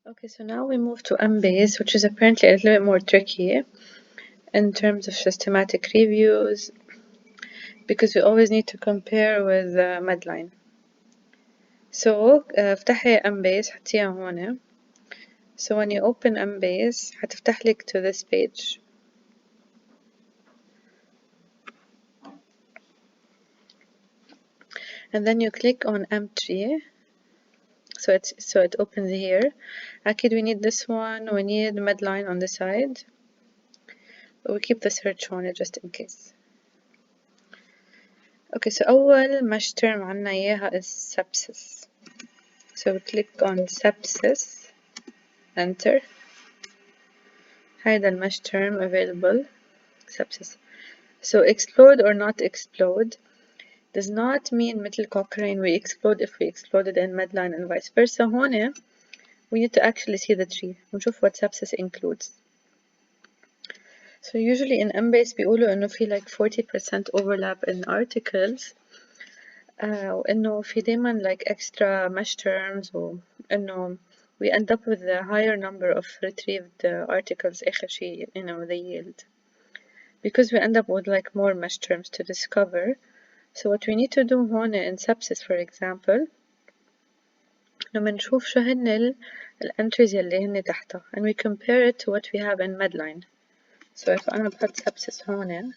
Okay, so now we move to Embase, which is apparently a little bit more tricky in terms of systematic reviews because we always need to compare with Medline. So افتحي Embase حطيها هون. So when you open Embase هتفتح لك to this page. And then you click on M3. So it opens here. أكيد we need this one, we need Medline on the side. We keep the search on it just in case. Okay, so أول mesh term عنا إياها is sepsis. So click on sepsis, enter. هيدا المش term available, sepsis. So explode or not explode does not mean مثل Cochrane we explode if we exploded in Medline and vice versa. هون we need to actually see the tree ونشوف what sepsis includes. So usually in Embase بيقولوا إنه في like 40% overlap in articles وإنه في دايما like extra mesh terms وإنه we end up with a higher number of retrieved articles آخر شي, the yield. Because we end up with like more mesh terms to discover. So what we need to do هون in sepsis for example لما نشوف شو هن الانتريز يلي هن تحتها and we compare it to what we have in Medline. So if أنا بحط sepsis هون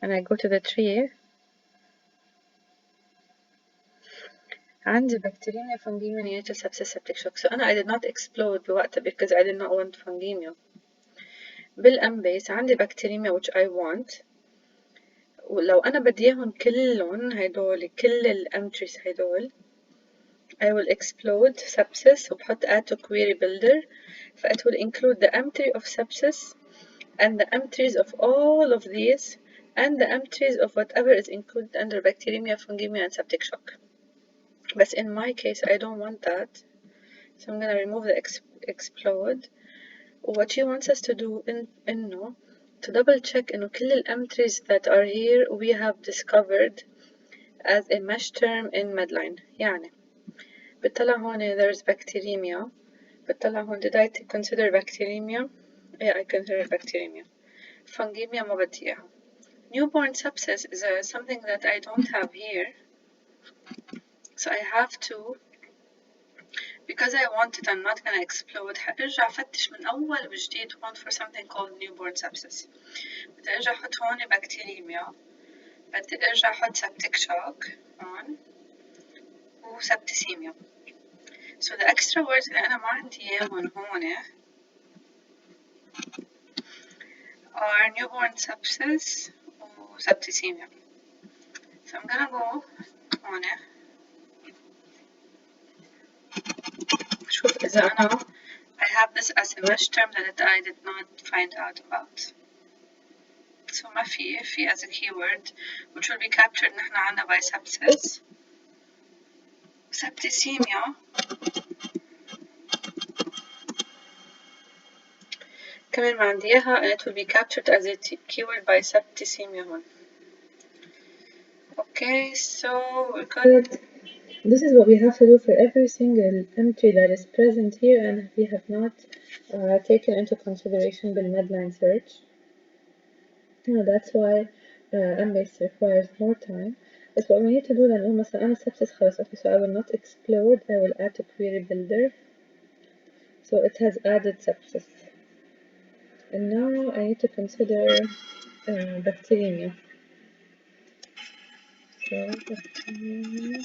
and I go to the tree عندي bacteremia fungemia neonatal sepsis septic shock. So أنا I did not explode بوقتها because I did not want fungemia. بالأمبيس عندي bacteremia which I want ولو أنا بدي إياهم كلهم هيدول كل الانتريز هيدول I will explode sepsis وبحط add to query builder ف it will include the entry of sepsis and the entries of all of these and the entries of whatever is included under bacteremia, fungemia and septic shock. But in my case I don't want that, so I'm gonna remove the explode. What she wants us to do إنه to double check إنه كل الentries that are here we have discovered as a mesh term in Medline. يعني بتطلع هون there's bacteremia. بتطلع هون did I consider bacteremia? Yeah, I consider bacteremia. Fungemia ما بدي إياها. Newborn sepsis is something that I don't have here. So I have to, because I want it, I'm not gonna explode. هرجع فتش من أول وجديد هون for something called newborn sepsis. بدي أرجع أحط هون bacteremia. بدي أرجع أحط septic shock هون و septicemia. So the extra words اللي أنا ما عندي إياهم هون are newborn sepsis و septicemia. So I'm gonna go هون شوف إذا أنا I have this as a mesh term that I did not find out about. So ما في as a keyword which will be captured نحن عنا by sepsis. Septicemia كمان ما عندي إياها and it will be captured as a keyword by septicemia هون. Okay, so we're good. This is what we have to do for every single entry that is present here and we have not taken into consideration the Medline search. That's why Embase requires more time. But what we need to do then مثلا أنا sepsis خلاص okay, so I will not explode, I will add to query builder. So it has added sepsis. And now I need to consider bacteremia. So bacteremia.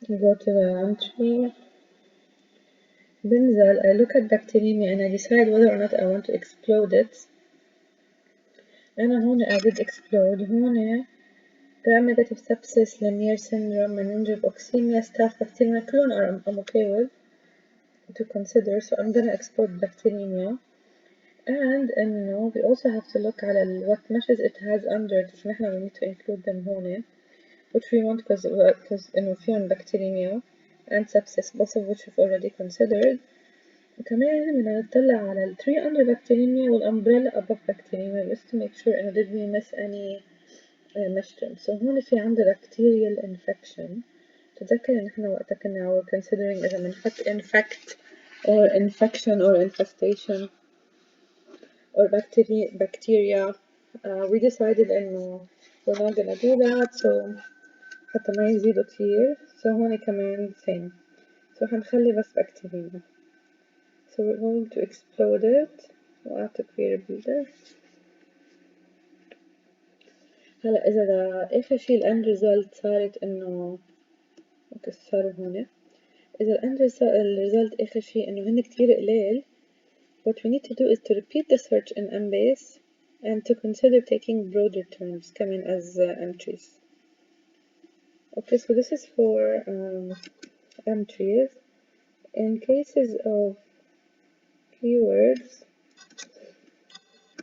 Go to the entry. بنزل I look at bacteremia and I decide whether or not I want to explode it. أنا هون I did explode. هون gram-negative sepsis, Lemierre syndrome, meningococcemia, staph bacteremia كلهم I'm okay with to consider. So I'm gonna explode bacteremia. And we also have to look على what meshes it has under it. نحن we need to include them هون which we want because فيهم bacteremia and sepsis, both of which we've already considered. وكمان بدنا نطلع على ال 3 under bacteremia والumbrella above bacteremia just to make sure did we miss any mesh terms. So هون في عندنا bacterial infection تتذكر إن إحنا وقتها كنا considering إذا بنحط infect or infection or infestation or bacteria. We decided إنه we're not gonna do that, so حتى ما يزيدوا كتير. So هون كمان same. So هنخلي بس bacteria. So we're going to explode it وadd to query builder. هلا إذا آخر شي ال end result صارت إنه صاروا هون. إذا ال end result آخر شي إنه هن كتير قليل, what we need to do is to repeat the search in Embase and to consider taking broader terms coming as entries. Okay, so this is for entries. In cases of keywords,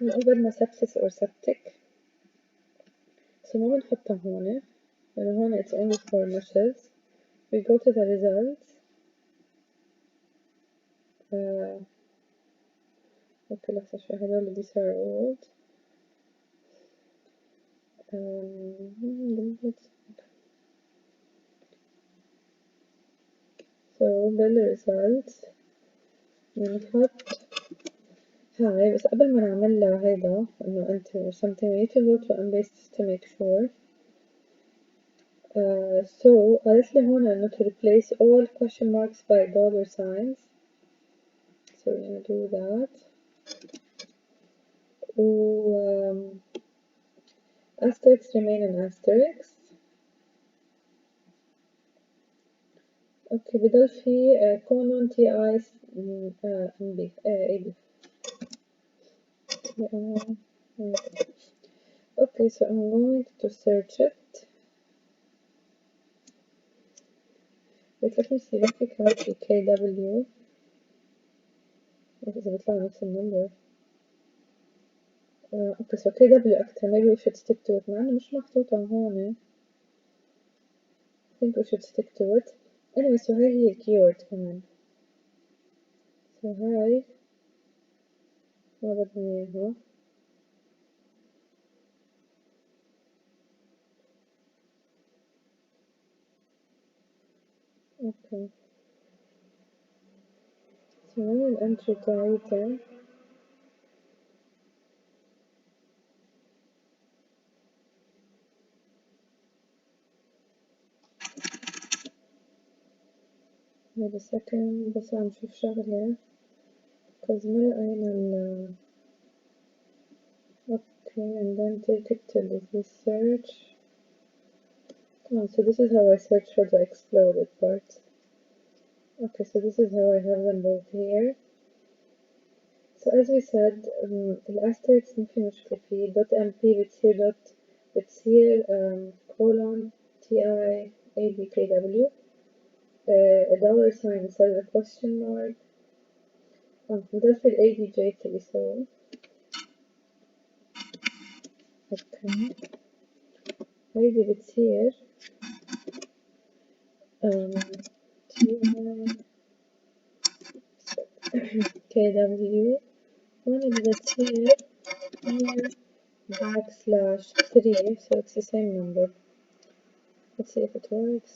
بدنا sepsis or septic. So ما بنحطها هون لأنه هون it's only for meshes. We go to the results. Okay, لحظة شوي هدول these are old. So بالresults بنحط هاي, بس قبل ما نعملها هيدا إنه enter or something we need to go to Embase to make sure. So قالت لي هون إنه to replace all question marks by dollar signs. So we're gonna do that. Asterisks remain an asterisk. Okay, بضل في colon TI MB AB. Okay, so I'm going to search it. Let me see, let me count the KW. إذا بيطلع نفس النمبر. Okay, so KW أكتر, maybe we should stick to it. مع إنه مش محطوطة هون. I think we should stick to it. Anyway, so هاي هي keyword كمان. So هاي ما بدنا إياها. Okay. So هاي الانتري تاعيتها. Wait a second, بس عم نشوف شغلة. Cause ما لقينا Okay, and then take it to the search. Oh, so this is how I search for the exploded parts. Okay, so this is how I have them both here. So as we said, الأستريكس ما في مشكلة فيه. .mp بتصير colon TI ABKW. A dollar sign says a question mark. بضل في ADJ اللي سوا. Okay. هيدي بتصير KW. هون بدها تصير /3, so it's the same number. Let's see if it works.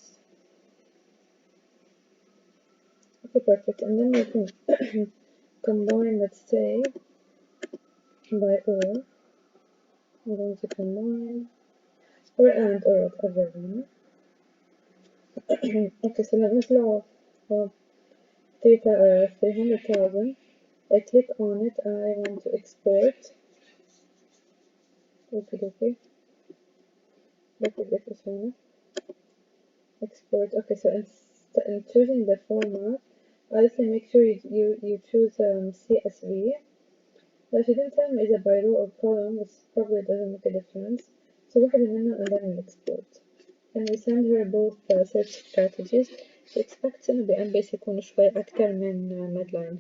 Okay, perfect. And then we can combine, let's say, by or. I'm going to combine, or and, or whatever. Okay, so let me draw 300,000. I click on it, I want to export. Okay. Export. Okay, so in choosing the format, obviously make sure you choose CSV. Now she didn't tell me is it by row or column, this probably doesn't make a difference. So واحدة منها and then we export. And we send her both search strategies. She expects إنه بأنباس يكونوا شوي أكتر من Medline.